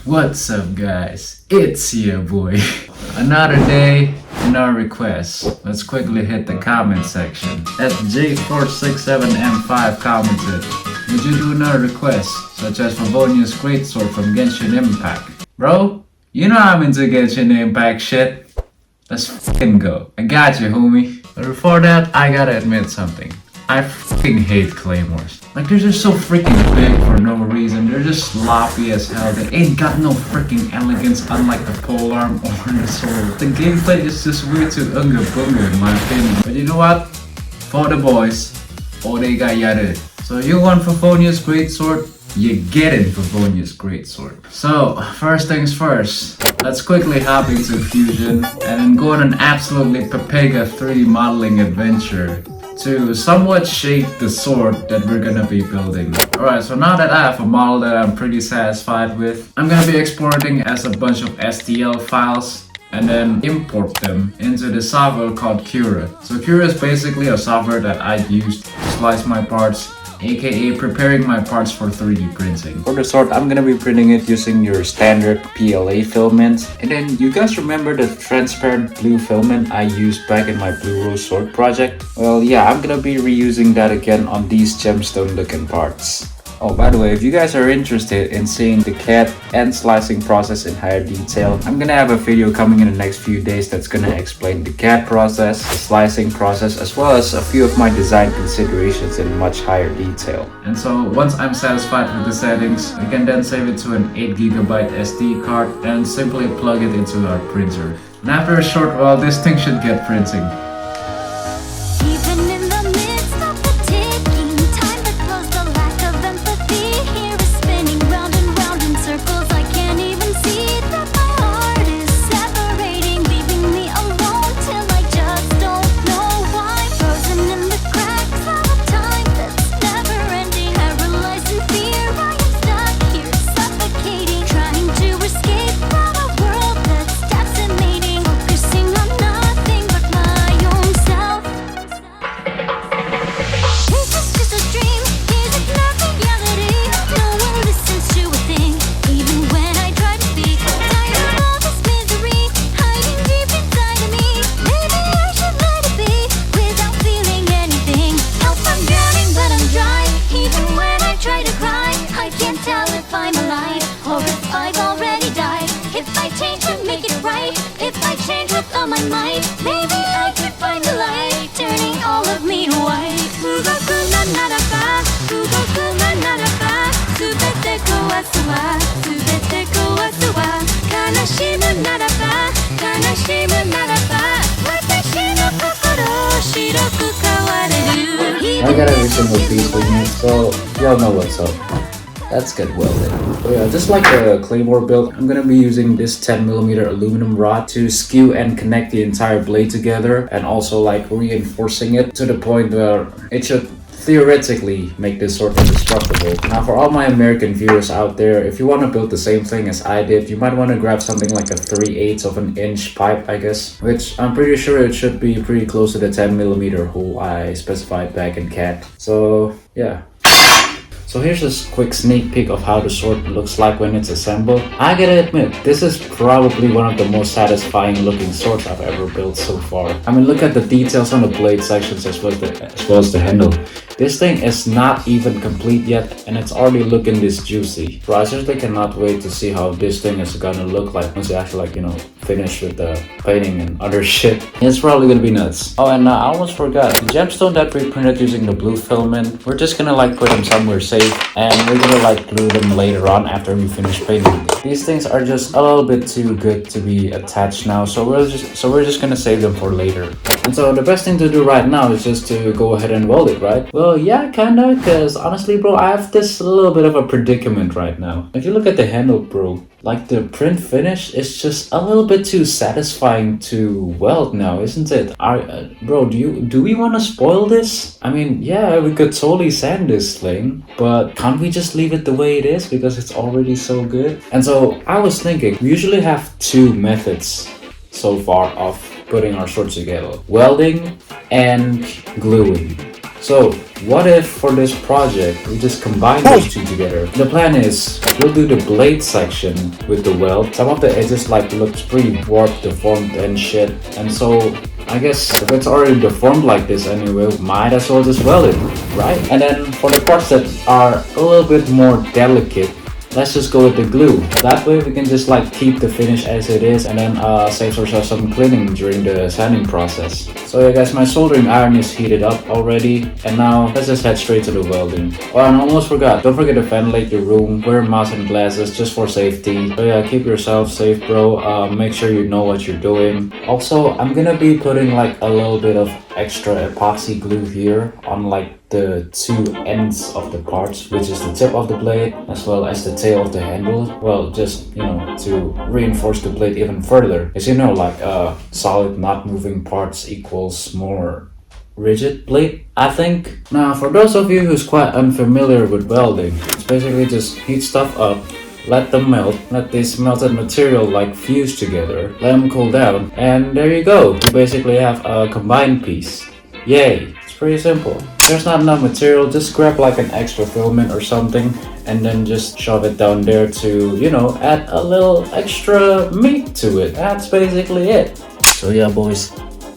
What's up guys, it's your boy. Another day, another request. Let's quickly hit the comment section. At J467M5 commented, would you do another request, such as Favonius Greatsword from Genshin Impact? Bro, you know I'm into Genshin Impact shit. Let's fucking go. I got you, homie. But before that, I gotta admit something. I fucking hate claymores. Like, they're just so freaking big for no reason. They're just sloppy as hell. They ain't got no freaking elegance, unlike the polearm or the sword. The gameplay is just weird to unga bunga in my opinion. But you know what? For the boys, Odega Yare. So you want Favonius Greatsword? You get it, Favonius Greatsword. So, first things first, let's quickly hop into Fusion and then go on an absolutely Pepega 3 modeling adventure to somewhat shape the sword that we're gonna be building. Alright, so now that I have a model that I'm pretty satisfied with, I'm gonna be exporting as a bunch of STL files and then import them into the software called Cura. So Cura is basically a software that I use to slice my parts, aka preparing my parts for 3D printing. For the sword, I'm gonna be printing it using your standard PLA filament. And then you guys remember the transparent blue filament I used back in my Blue Rose sword project? Well, yeah, I'm gonna be reusing that again on these gemstone looking parts. Oh, by the way, if you guys are interested in seeing the CAD and slicing process in higher detail, I'm gonna have a video coming in the next few days that's gonna explain the CAD process, the slicing process, as well as a few of my design considerations in much higher detail. And so once I'm satisfied with the settings, we can then save it to an 8GB SD card and simply plug it into our printer. And after a short while, this thing should get printing. I got every single piece with me, so y'all know what's up. Let's get welded. So yeah, just like the claymore build, I'm gonna be using this 10mm aluminum rod to skew and connect the entire blade together, and also like reinforcing it to the point where it should theoretically make this sword indestructible. Now for all my American viewers out there, if you want to build the same thing as I did, you might want to grab something like a 3/8 of an inch pipe, I guess, which I'm pretty sure it should be pretty close to the 10mm hole I specified back in CAD. So yeah. So here's a quick sneak peek of how the sword looks like when it's assembled. I gotta admit, this is probably one of the most satisfying looking swords I've ever built so far. I mean, look at the details on the blade sections as well as the handle. This thing is not even complete yet, and it's already looking this juicy. So I seriously cannot wait to see how this thing is gonna look like once you actually finish with the painting and other shit. It's probably gonna be nuts. Oh, and I almost forgot, the gemstone that we printed using the blue filament, we're just gonna put them somewhere safe, and we're gonna glue them later on after we finish painting. These things are just a little bit too good to be attached now, so we're just gonna save them for later. And so the best thing to do right now is just to go ahead and weld it, right? Well, yeah, kinda, cause honestly, bro, I have this little bit of a predicament right now. If you look at the handle, bro, like the print finish is just a little bit too satisfying to weld now, isn't it? Bro, do we want to spoil this? I mean, yeah, we could totally sand this thing, but can't we just leave it the way it is because it's already so good? And so I was thinking, we usually have two methods so far of putting our swords together: welding and gluing. So what if for this project we just combine those two together? The plan is we'll do the blade section with the weld. Some of the edges like looks pretty warped, deformed and shit. And so I guess if it's already deformed like this anyway, might as well just weld it, right? And then for the parts that are a little bit more delicate, let's just go with the glue. That way we can just like keep the finish as it is and then save ourselves some cleaning during the sanding process. So yeah guys, my soldering iron is heated up already, and now let's just head straight to the welding. Oh, and I almost forgot, don't forget to ventilate your room, wear masks and glasses just for safety. So yeah, keep yourself safe bro, make sure you know what you're doing. Also, I'm gonna be putting like a little bit of extra epoxy glue here on like the two ends of the parts, which is the tip of the blade as well as the tail of the handle. Well, just, you know, to reinforce the blade even further. As you know, like solid not moving parts equals more rigid blade, I think. Now for those of you who's quite unfamiliar with welding, it's basically just heat stuff up, let them melt, let this melted material like fuse together, let them cool down, and there you go. You basically have a combined piece. Yay! It's pretty simple. If there's not enough material, just grab like an extra filament or something and then just shove it down there to, you know, add a little extra meat to it. That's basically it. So yeah boys,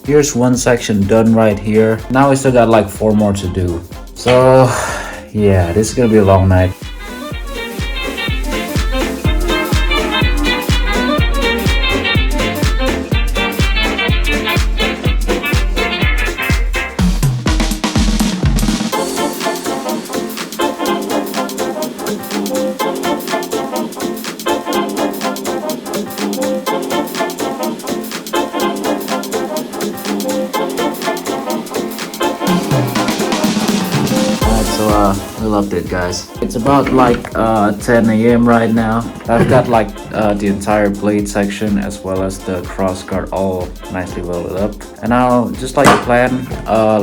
here's one section done right here. Now we still got like 4 more to do. So yeah, this is gonna be a long night. Little update guys, it's about like 10 a.m. right now. I've got like the entire blade section as well as the crossguard all nicely welded up, and now just like the plan,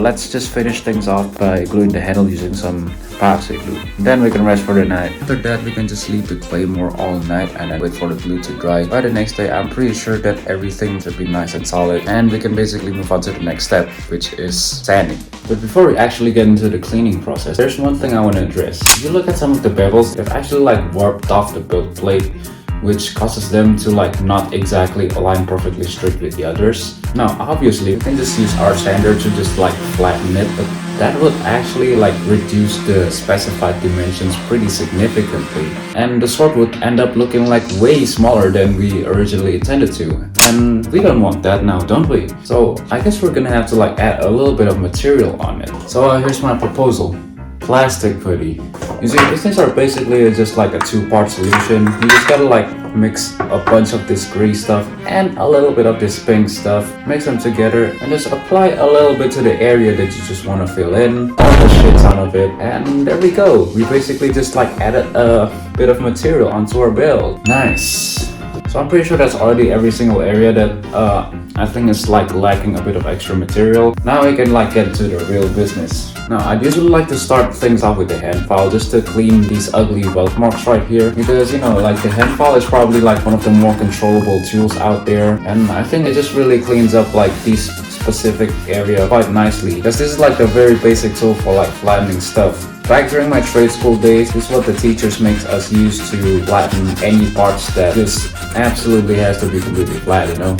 let's just finish things off by gluing the handle using some epoxy glue. Then we can rest for the night. After that we can just leave the claymore all night and then wait for the glue to dry. By the next day I'm pretty sure that everything should be nice and solid, and we can basically move on to the next step, which is sanding. But before we actually get into the cleaning process, there's one thing I want to address. If you look at some of the bevels, they've actually like warped off the build plate, which causes them to like not exactly align perfectly straight with the others. Now obviously we can just use our sander to just like flatten it, but that would actually like reduce the specified dimensions pretty significantly, and the sword would end up looking like way smaller than we originally intended to, and we don't want that now, don't we? So I guess we're gonna have to like add a little bit of material on it. So here's my proposal. Plastic putty. You see, these things are basically just like a 2-part solution. You just gotta like mix a bunch of this gray stuff and a little bit of this pink stuff, mix them together and just apply a little bit to the area that you just want to fill in, all the shit ton of it, and there we go. We basically just like added a bit of material onto our build. Nice. So I'm pretty sure that's already every single area that I think is like lacking a bit of extra material. Now we can like get to the real business. Now I'd usually like to start things off with the hand file just to clean these ugly weld marks right here, because you know, like the hand file is probably like one of the more controllable tools out there, and I think it just really cleans up like these specific area quite nicely, because this is like a very basic tool for like flattening stuff. Back during my trade school days, this is what the teachers makes us use to flatten any parts that just absolutely has to be completely flat, you know?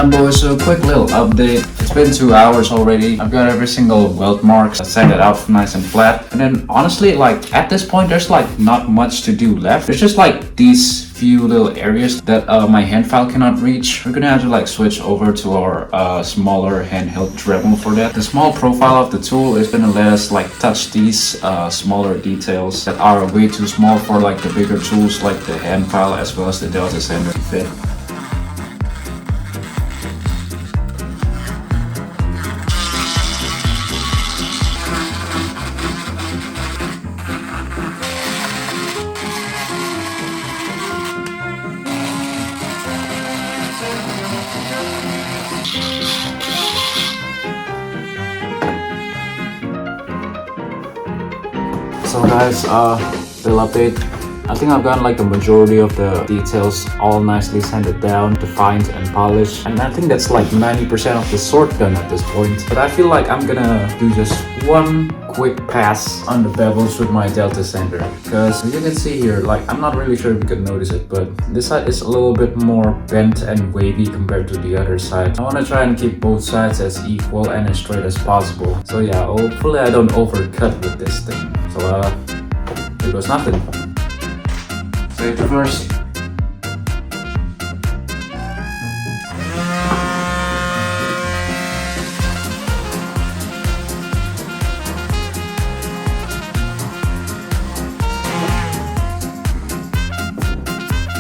Boys, so quick little update. It's been 2 hours already. I've got every single weld mark sanded out nice and flat. And then honestly, like at this point, there's like not much to do left. There's just like these few little areas that my hand file cannot reach. We're gonna have to like switch over to our smaller handheld Dremel for that. The small profile of the tool is gonna let us like touch these smaller details that are way too small for like the bigger tools like the hand file as well as the Delta sander to fit. So guys, little update. I think I've gotten like the majority of the details all nicely sanded down, defined and polished. And I think that's like 90% of the sword done at this point. But I feel like I'm gonna do just one quick pass on the bevels with my delta sander. Because as you can see here, like I'm not really sure if you can notice it, but this side is a little bit more bent and wavy compared to the other side. I want to try and keep both sides as equal and as straight as possible. So yeah, hopefully I don't overcut with this thing. So here goes nothing. Safety first.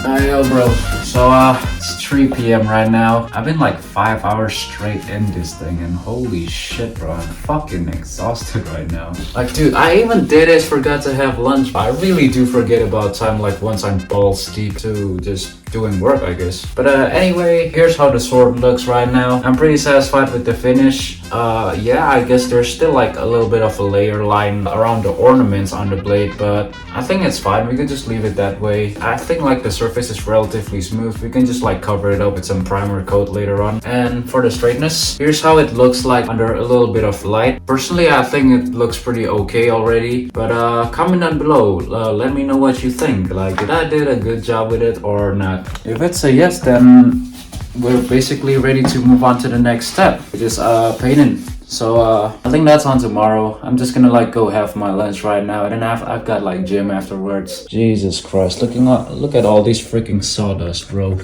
Hey yo bro, so it's 3 p.m. right now. I've been like 5 hours straight in this thing and holy shit bro, I'm fucking exhausted right now. Like dude, I even did it, forgot to have lunch. I really do forget about time like once I'm balls deep to just doing work I guess. But anyway, here's how the sword looks right now. I'm pretty satisfied with the finish. Yeah, I guess there's still like a little bit of a layer line around the ornaments on the blade, but I think it's fine. We could just leave it that way. I think like the surface is relatively smooth. We can just like cover it up with some primer coat later on. And for the straightness, here's how it looks like under a little bit of light. Personally, I think it looks pretty okay already, but comment down below, let me know what you think. Like, did I did a good job with it or not? If it's a yes, then we're basically ready to move on to the next step, which is painting. So I think that's on tomorrow. I'm just gonna like go have my lunch right now, and then I've got like gym afterwards. Jesus Christ, look at all these freaking sawdust, bro.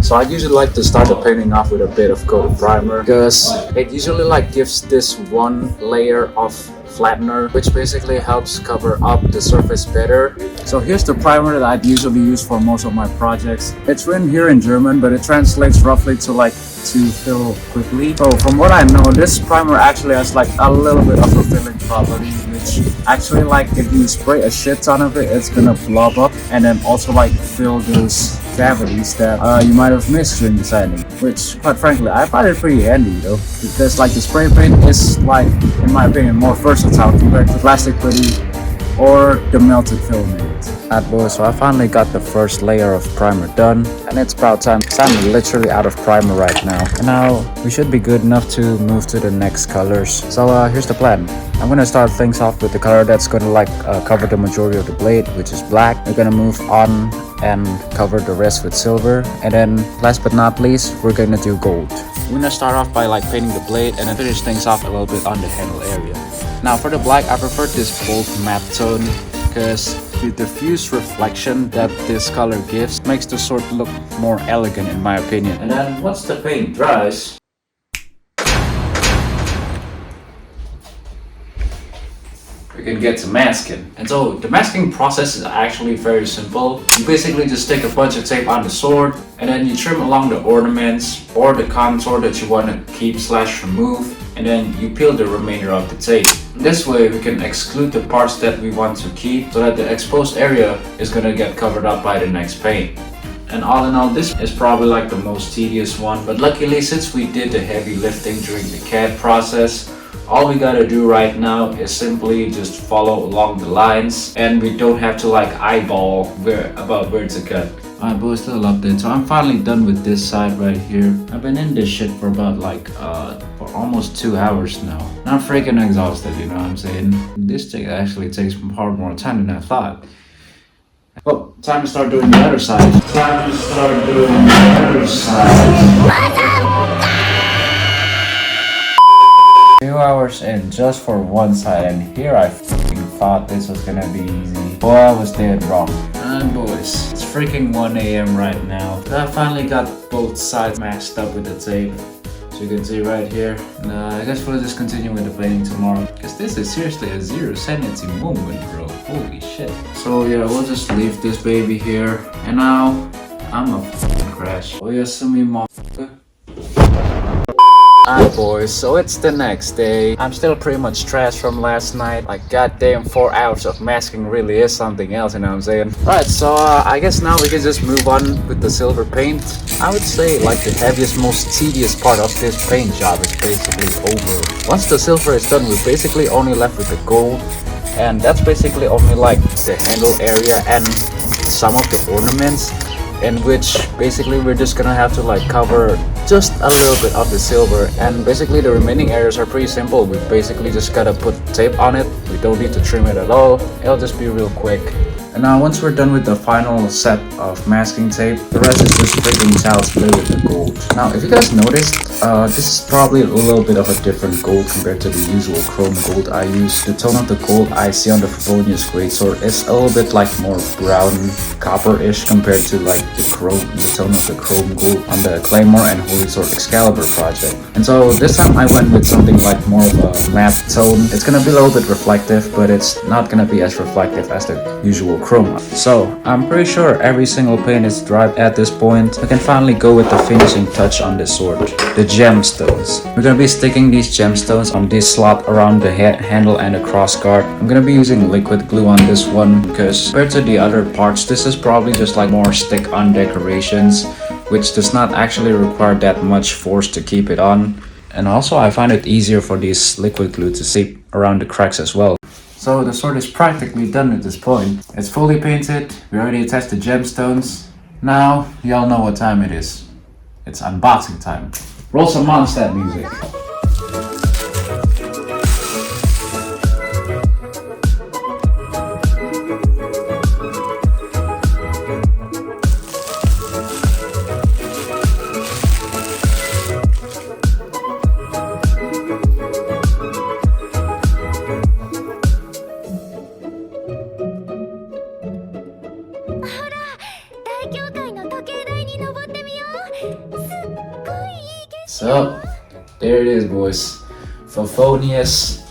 So I usually like to start the painting off with a bit of coated primer because it usually like gives this one layer of flattener, which basically helps cover up the surface better. So here's the primer that I'd usually use for most of my projects. It's written here in German, but it translates roughly to like to fill quickly. So from what I know, this primer actually has like a little bit of a filling property, which actually like if you spray a shit ton of it, it's gonna blob up and then also like fill those cavities that you might have missed during the sanding, which quite frankly I find it pretty handy though, because like the spray paint is like, in my opinion, more versatile compared to plastic putty or the melted filament. Alright boys, so I finally got the first layer of primer done, and it's about time because I'm literally out of primer right now. And now we should be good enough to move to the next colors. So here's the plan. I'm gonna start things off with the color that's gonna like cover the majority of the blade, which is black. We're gonna move on and cover the rest with silver, and then last but not least, we're gonna do gold. We're gonna start off by like painting the blade and then finish things off a little bit on the handle area. Now for the black, I prefer this bold matte tone because the diffuse reflection that this color gives makes the sword look more elegant in my opinion. And then once the paint dries, we can get to masking. And so the masking process is actually very simple. You basically just stick a bunch of tape on the sword and then you trim along the ornaments or the contour that you want to keep / remove, and then you peel the remainder of the tape. This way we can exclude the parts that we want to keep so that the exposed area is gonna get covered up by the next paint. And all in all, this is probably like the most tedious one, but luckily since we did the heavy lifting during the CAD process, all we gotta do right now is simply just follow along the lines, and we don't have to like eyeball where to cut. Alright boys, little update. So I'm finally done with this side right here. I've been in this shit for about like for almost 2 hours now. And I'm freaking exhausted, you know what I'm saying? This thing actually takes far more time than I thought. Well, time to start doing the other side. Time to start doing the other side. 2 hours in just for one side, and here I freaking thought this was gonna be easy. Boy, I was dead wrong. And boys, it's freaking 1 a.m. right now. I finally got both sides matched up with the tape, so you can see right here. And I guess we'll just continue with the painting tomorrow, because this is seriously a zero sanity moment, bro. Holy shit. So yeah, we'll just leave this baby here, and now I'm a fucking crash. Oh yes, me motherfucker. Alright boys, so it's the next day. I'm still pretty much trashed from last night. Like goddamn 4 hours of masking really is something else, you know what I'm saying? Right, so I guess now we can just move on with the silver paint. I would say like the heaviest, most tedious part of this paint job is basically over. Once the silver is done, we're basically only left with the gold. and that's basically only like the handle area and some of the ornaments, in which basically we're just gonna have to like cover just a little bit of the silver, and basically the remaining areas are pretty simple. We basically just gotta put tape on it. We don't need to trim it at all. It'll just be real quick. And now once we're done with the final set of masking tape, the rest is just freaking child's play with the gold. Now if you guys noticed, this is probably a little bit of a different gold compared to the usual chrome gold I use. The tone of the gold I see on the Favonius Greatsword is a little bit like more brown copper-ish compared to like the tone of the chrome gold on the Claymore and Holy Sword Excalibur project. And so this time I went with something like more of a matte tone. It's gonna be a little bit reflective, but it's not gonna be as reflective as the usual chroma. So I'm pretty sure every single paint is dry at this point. We can finally go with the finishing touch on this sword, the gemstones. We're gonna be sticking these gemstones on this slot around the handle and the cross guard. I'm gonna be using liquid glue on this one because compared to the other parts, this is probably just like more stick on decorations, which does not actually require that much force to keep it on. And also I find it easier for this liquid glue to seep around the cracks as well. So the sword is practically done at this point. It's fully painted, we already attached the gemstones. Now, y'all know what time it is. It's unboxing time. Roll some Mondstadt music. So, there it is, boys. Favonius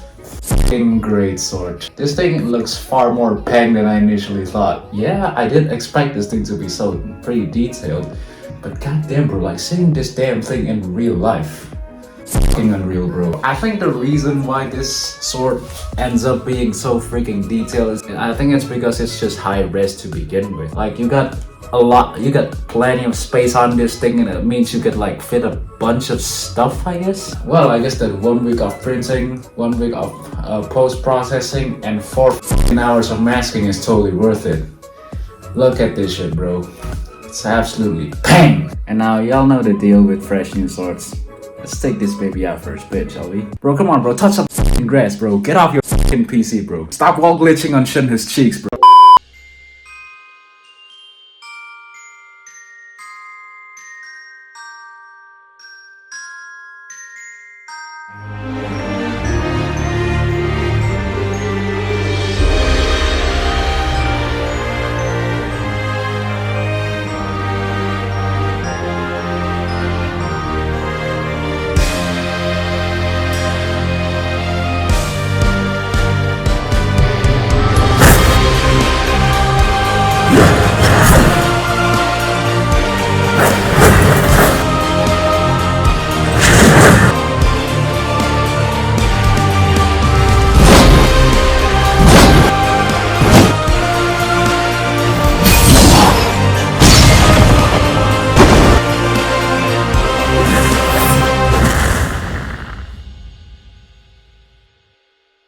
Greatsword. This thing looks far more pang than I initially thought. Yeah, I didn't expect this thing to be so pretty detailed, but goddamn, bro, like seeing this damn thing in real life. Fucking unreal, bro. I think the reason why this sword ends up being so freaking detailed is, I think it's because it's just high res to begin with. Like, you got plenty of space on this thing, and it means you could like fit a bunch of stuff, I guess. Well, I guess that 1 week of printing, 1 week of post-processing, and 4 hours of masking is totally worth it. Look at this shit, bro. It's absolutely bang! And now y'all know the deal with fresh new swords. Let's take this baby out for a spin, shall we? Bro, come on, bro. Touch some f***ing grass, bro. Get off your f***ing PC, bro. Stop wall glitching on Shun's cheeks, bro.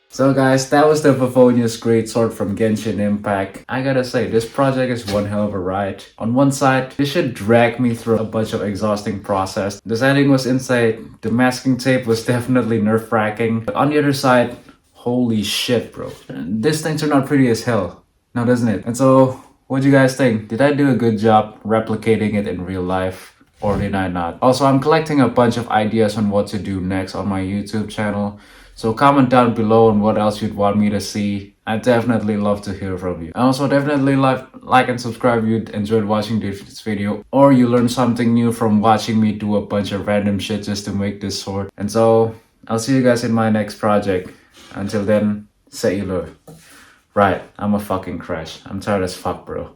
So guys, that was the Favonius Greatsword from Genshin Impact. I gotta say, this project is one hell of a ride. On one side, this should drag me through a bunch of exhausting process. The setting was insane, the masking tape was definitely nerve-wracking. But on the other side, holy shit, bro. This thing turned out pretty as hell, now doesn't it? And so, what do you guys think? Did I do a good job replicating it in real life? Or did I not? Also, I'm collecting a bunch of ideas on what to do next on my YouTube channel. So comment down below on what else you'd want me to see. I'd definitely love to hear from you. And also definitely like and subscribe if you enjoyed watching this video, or you learned something new from watching me do a bunch of random shit just to make this sword. And so I'll see you guys in my next project. Until then, say you love. Right, I'm a fucking crash. I'm tired as fuck, bro.